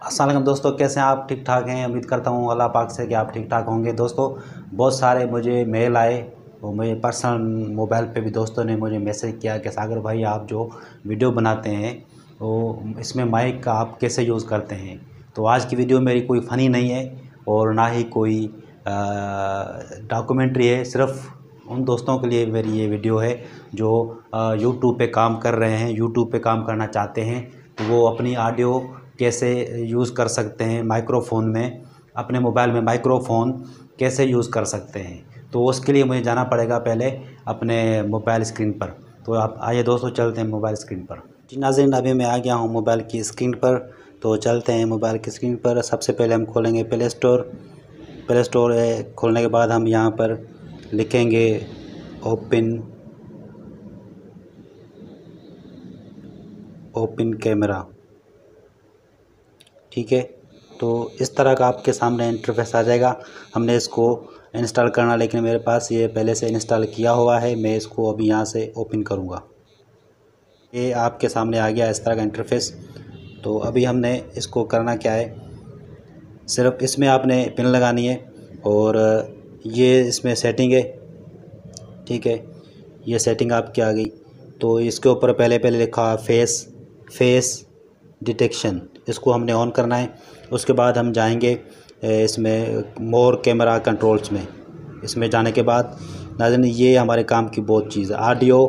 अस्सलाम वालेकुम दोस्तों, कैसे हैं आप? ठीक ठाक हैं? उम्मीद करता हूँ अल्लाह पाक से कि आप ठीक ठाक होंगे। दोस्तों, बहुत सारे मुझे मेल आए और मुझे पर्सनल मोबाइल पे भी दोस्तों ने मुझे मैसेज किया कि सागर भाई, आप जो वीडियो बनाते हैं तो इसमें माइक का आप कैसे यूज़ करते हैं। तो आज की वीडियो मेरी कोई फ़नी नहीं है और ना ही कोई डॉक्यूमेंट्री है। सिर्फ उन दोस्तों के लिए मेरी ये वीडियो है जो यूट्यूब पे काम कर रहे हैं, यूट्यूब पे काम करना चाहते हैं। तो वो अपनी ऑडियो कैसे यूज़ कर सकते हैं, माइक्रोफ़ोन में, अपने मोबाइल में माइक्रोफ़ोन कैसे यूज़ कर सकते हैं। तो उसके लिए मुझे जाना पड़ेगा पहले अपने मोबाइल स्क्रीन पर। तो आप आइए दोस्तों, चलते हैं मोबाइल स्क्रीन पर। जी नाज़रीन, अभी मैं आ गया हूँ मोबाइल की स्क्रीन पर। तो चलते हैं मोबाइल की स्क्रीन पर। सबसे पहले हम खोलेंगे प्ले स्टोर। प्ले स्टोर खोलने के बाद हम यहाँ पर लिखेंगे ओपन कैमरा। ठीक है, तो इस तरह का आपके सामने इंटरफेस आ जाएगा। हमने इसको इंस्टॉल करना, लेकिन मेरे पास ये पहले से इंस्टॉल किया हुआ है। मैं इसको अभी यहाँ से ओपन करूँगा। ये आपके सामने आ गया इस तरह का इंटरफेस। तो अभी हमने इसको करना क्या है, सिर्फ इसमें आपने पिन लगानी है और ये इसमें सेटिंग है। ठीक है, ये सेटिंग आपकी आ गई। तो इसके ऊपर पहले लिखा फेस डिटेक्शन, इसको हमने ऑन करना है। उसके बाद हम जाएंगे इसमें मोर कैमरा कंट्रोल्स में। इसमें जाने के बाद नाज़रीन, ये हमारे काम की बहुत चीज़ है, ऑडियो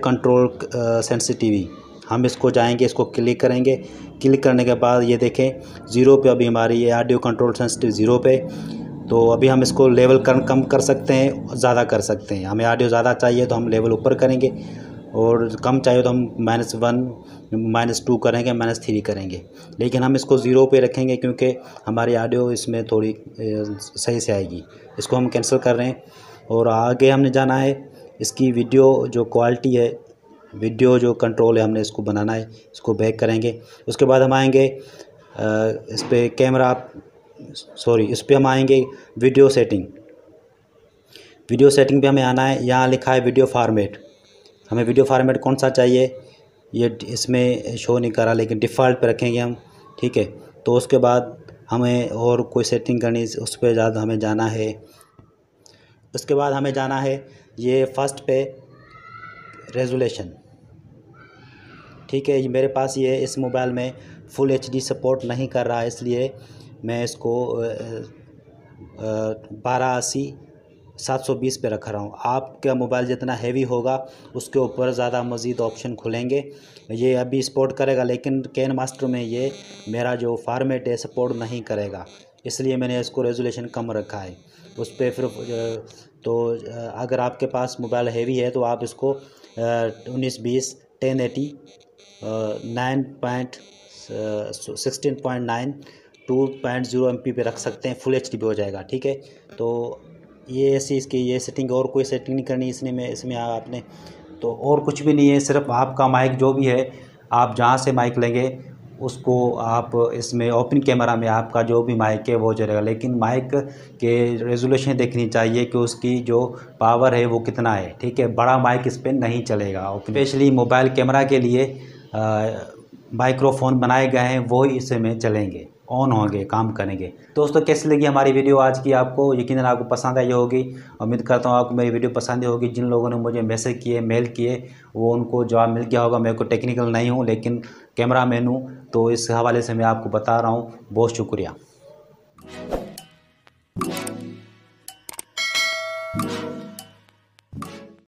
कंट्रोल सेंसिटिविटी। हम इसको जाएंगे, इसको क्लिक करेंगे। क्लिक करने के बाद ये देखें ज़ीरो पे अभी हमारी ये ऑडियो कंट्रोल सेंसिटिव ज़ीरो पे। तो अभी हम इसको लेवल कम कर सकते हैं, ज़्यादा कर सकते हैं। हमें ऑडियो ज़्यादा चाहिए तो हम लेवल ऊपर करेंगे, और कम चाहिए तो हम -1 -2 करेंगे, -3 करेंगे। लेकिन हम इसको ज़ीरो पे रखेंगे क्योंकि हमारी ऑडियो इसमें थोड़ी सही से आएगी। इसको हम कैंसिल कर रहे हैं और आगे हमने जाना है। इसकी वीडियो जो क्वालिटी है, वीडियो जो कंट्रोल है, हमने इसको बनाना है। इसको बैक करेंगे। उसके बाद हम आएंगे इस पर इस पर हम आएंगे वीडियो सेटिंग पे हमें आना है। यहाँ लिखा है वीडियो फॉर्मेट। हमें वीडियो फॉर्मेट कौन सा चाहिए ये इसमें शो नहीं करा, लेकिन डिफ़ॉल्ट पे रखेंगे हम। ठीक है, तो उसके बाद हमें और कोई सेटिंग करनी, उस पर ज़्यादा हमें जाना है। उसके बाद हमें जाना है ये फर्स्ट पे रेजोल्यूशन। ठीक है, मेरे पास ये इस मोबाइल में फुल HD सपोर्ट नहीं कर रहा है, इसलिए मैं इसको 1280/720 पे रख रहा हूँ। आपका मोबाइल जितना हैवी होगा उसके ऊपर ज़्यादा मज़ीद ऑप्शन खुलेंगे। ये अभी सपोर्ट करेगा, लेकिन कैन मास्टर में ये मेरा जो फॉर्मेट है सपोर्ट नहीं करेगा, इसलिए मैंने इसको रेजोल्यूशन कम रखा है उस पर। फिर तो अगर आपके पास मोबाइल हैवी है तो आप इसको 1920 1080 16.9 2.0 MP पे रख सकते हैं। फुल HD पे हो जाएगा। ठीक है, तो ये ऐसी इसकी ये सेटिंग, और कोई सेटिंग नहीं करनी इसमें आपने तो और कुछ भी नहीं है। सिर्फ आपका माइक जो भी है, आप जहाँ से माइक लेंगे उसको आप इसमें ओपन कैमरा में आपका जो भी माइक है वो चलेगा। लेकिन माइक के रेजोल्यूशन देखनी चाहिए कि उसकी जो पावर है वो कितना है। ठीक है, बड़ा माइक इस पर नहीं चलेगा। स्पेशली मोबाइल कैमरा के लिए माइक्रोफोन बनाए गए हैं, वो ही इसमें चलेंगे, ऑन होंगे, काम करेंगे। दोस्तों, कैसी लगी हमारी वीडियो आज की? आपको यकीनन आपको पसंद आई होगी। उम्मीद करता हूँ आपको मेरी वीडियो पसंद होगी। जिन लोगों ने मुझे मैसेज किए, मेल किए, वो उनको जवाब मिल गया होगा। मैं को टेक्निकल नहीं हूँ, लेकिन कैमरा मैन हूँ, तो इस हवाले से मैं आपको बता रहा हूँ। बहुत शुक्रिया।